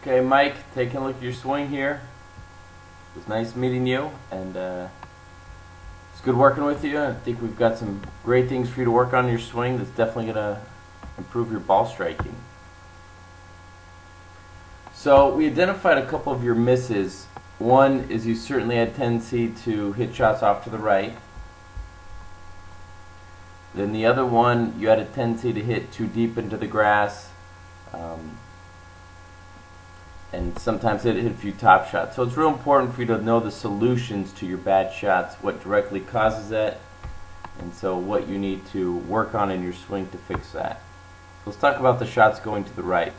Okay, Mike, taking a look at your swing here. It was nice meeting you, and it's good working with you. I think we've got some great things for you to work on in your swing that's definitely going to improve your ball striking. So we identified a couple of your misses. One is you certainly had tendency to hit shots off to the right. Then the other one, you had a tendency to hit too deep into the grass. And sometimes it hit a few top shots. So it's real important for you to know the solutions to your bad shots, what directly causes that, and so what you need to work on in your swing to fix that. So let's talk about the shots going to the right.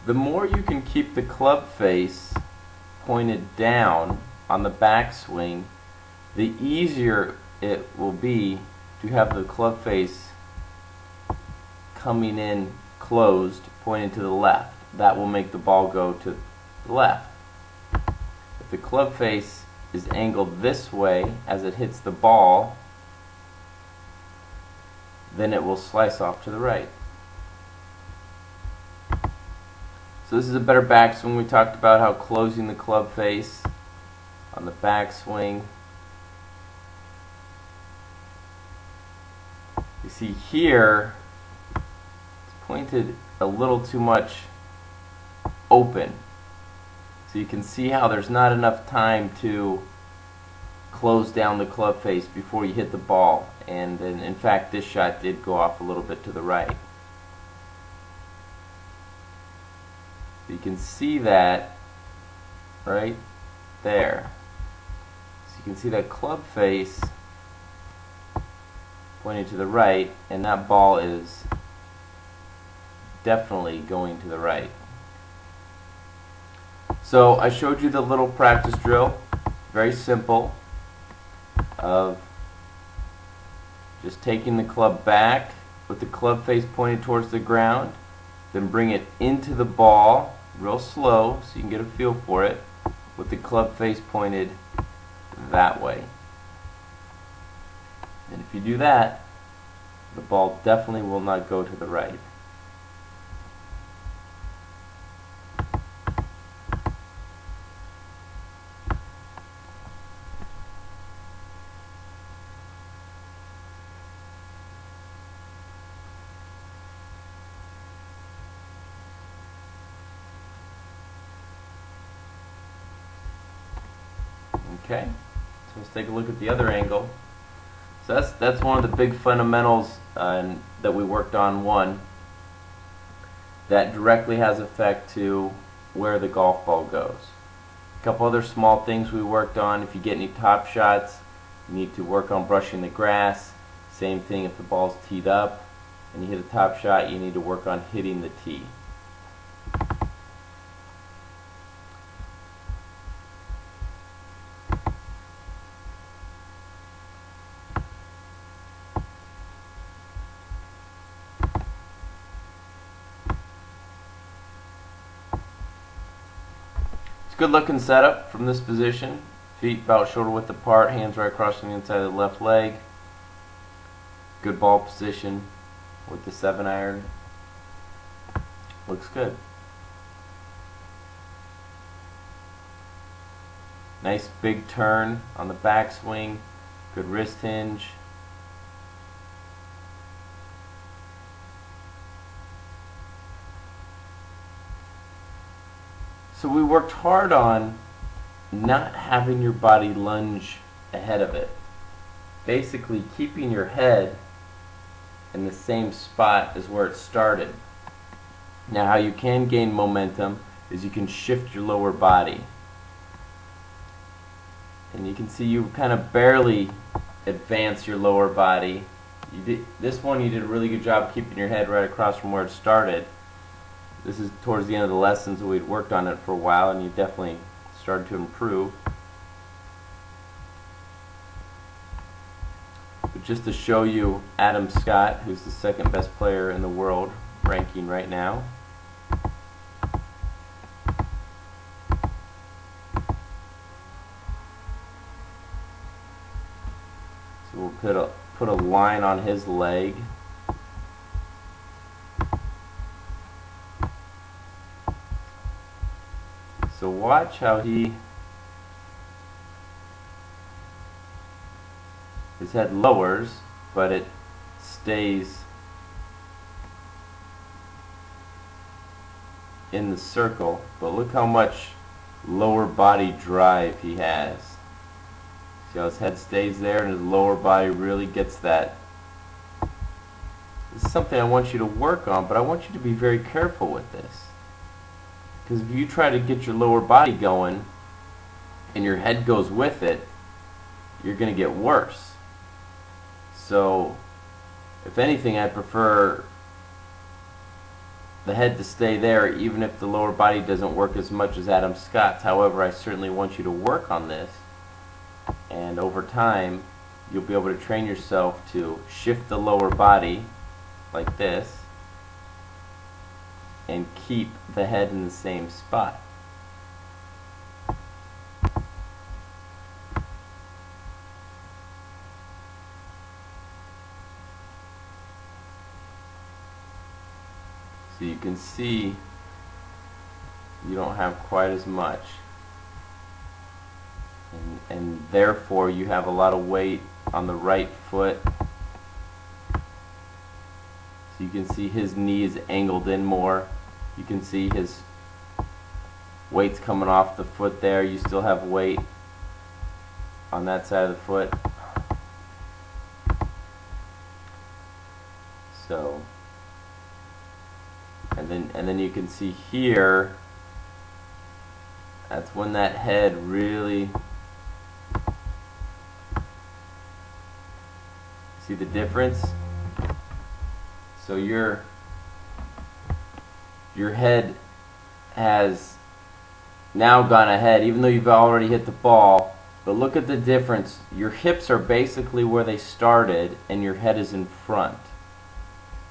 The more you can keep the club face pointed down on the backswing, the easier it will be to have the club face coming in closed, pointing to the left. That will make the ball go to the left. If the club face is angled this way as it hits the ball, then it will slice off to the right. So this is a better backswing. We talked about how closing the club face on the backswing. You see here, it's pointed a little too much open. So you can see how there's not enough time to close down the club face before you hit the ball. And then, in fact, this shot did go off a little bit to the right. You can see that right there. So you can see that club face pointing to the right, and that ball is definitely going to the right. So I showed you the little practice drill, very simple, of just taking the club back with the club face pointed towards the ground, then bring it into the ball real slow so you can get a feel for it with the club face pointed that way. And if you do that, the ball definitely will not go to the right. Okay, so let's take a look at the other angle. So that's one of the big fundamentals that we worked on. One that directly has effect to where the golf ball goes. A couple other small things we worked on. If you get any top shots, you need to work on brushing the grass. Same thing if the ball's teed up and you hit a top shot, you need to work on hitting the tee. Good looking setup from this position. Feet about shoulder width apart, hands right across the inside of the left leg. Good ball position with the 7-iron. Looks good. Nice big turn on the backswing. Good wrist hinge. So we worked hard on not having your body lunge ahead of it. Basically keeping your head in the same spot as where it started. Now how you can gain momentum is you can shift your lower body. And you can see you kind of barely advance your lower body. This one you did a really good job keeping your head right across from where it started. This is towards the end of the lessons, so we'd worked on it for a while, and you definitely started to improve. But just to show you Adam Scott, who's the second best player in the world ranking right now. So we'll put put a line on his leg. So watch how his head lowers, but it stays in the circle. But look how much lower body drive he has. See how his head stays there and his lower body really gets that. This is something I want you to work on, but I want you to be very careful with this. Because if you try to get your lower body going and your head goes with it, you're going to get worse. So, if anything, I prefer the head to stay there even if the lower body doesn't work as much as Adam Scott's. However, I certainly want you to work on this, and over time you'll be able to train yourself to shift the lower body like this and keep the head in the same spot. So you can see you don't have quite as much, and therefore you have a lot of weight on the right foot. So you can see his knee is angled in more. You can see his weight's coming off the foot there. You still have weight on that side of the foot. So, and then you can see here, that's when that head really, see the difference? So your head has now gone ahead, even though you've already hit the ball. But look at the difference. Your hips are basically where they started, and your head is in front.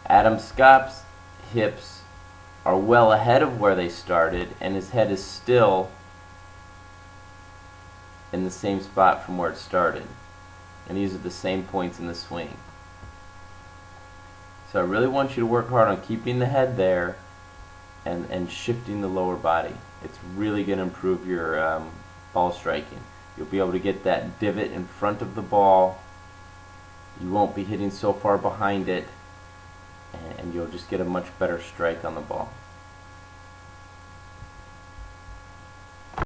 Adam Scott's hips are well ahead of where they started, and his head is still in the same spot from where it started. And these are the same points in the swing. So I really want you to work hard on keeping the head there and shifting the lower body. It's really going to improve your ball striking. You'll be able to get that divot in front of the ball. You won't be hitting so far behind it, and you'll just get a much better strike on the ball.